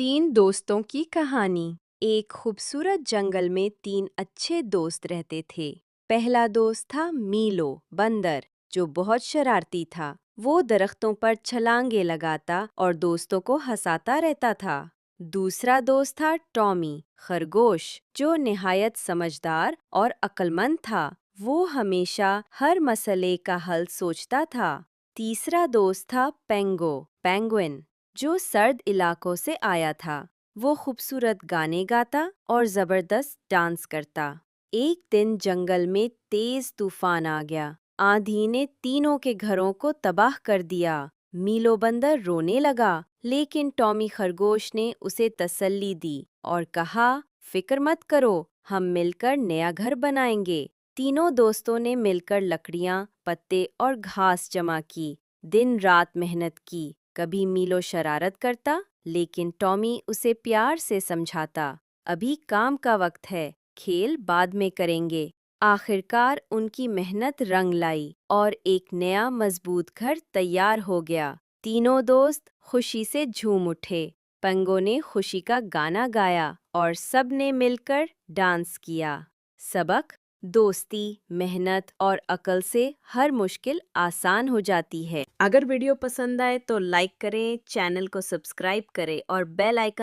तीन दोस्तों की कहानी। एक खूबसूरत जंगल में तीन अच्छे दोस्त रहते थे। पहला दोस्त था मीलो बंदर, जो बहुत शरारती था। वो दरख्तों पर छलांगे लगाता और दोस्तों को हंसाता रहता था। दूसरा दोस्त था टॉमी खरगोश, जो निहायत समझदार और अक्लमंद था। वो हमेशा हर मसले का हल सोचता था। तीसरा दोस्त था पेंगुइन, जो सर्द इलाकों से आया था। वो खूबसूरत गाने गाता और ज़बरदस्त डांस करता। एक दिन जंगल में तेज तूफान आ गया। आंधी ने तीनों के घरों को तबाह कर दिया। मीलो बंदर रोने लगा, लेकिन टॉमी खरगोश ने उसे तसल्ली दी और कहा, फिक्र मत करो, हम मिलकर नया घर बनाएंगे। तीनों दोस्तों ने मिलकर लकड़ियाँ, पत्ते और घास जमा की। दिन रात मेहनत की। कभी मीलो शरारत करता, लेकिन टॉमी उसे प्यार से समझाता। अभी काम का वक्त है, खेल बाद में करेंगे। आखिरकार उनकी मेहनत रंग लाई और एक नया मजबूत घर तैयार हो गया। तीनों दोस्त खुशी से झूम उठे। पंगो ने खुशी का गाना गाया और सब ने मिलकर डांस किया। सबक: दोस्ती, मेहनत और अक्ल से हर मुश्किल आसान हो जाती है। अगर वीडियो पसंद आए तो लाइक करें, चैनल को सब्सक्राइब करें और बेल आइकन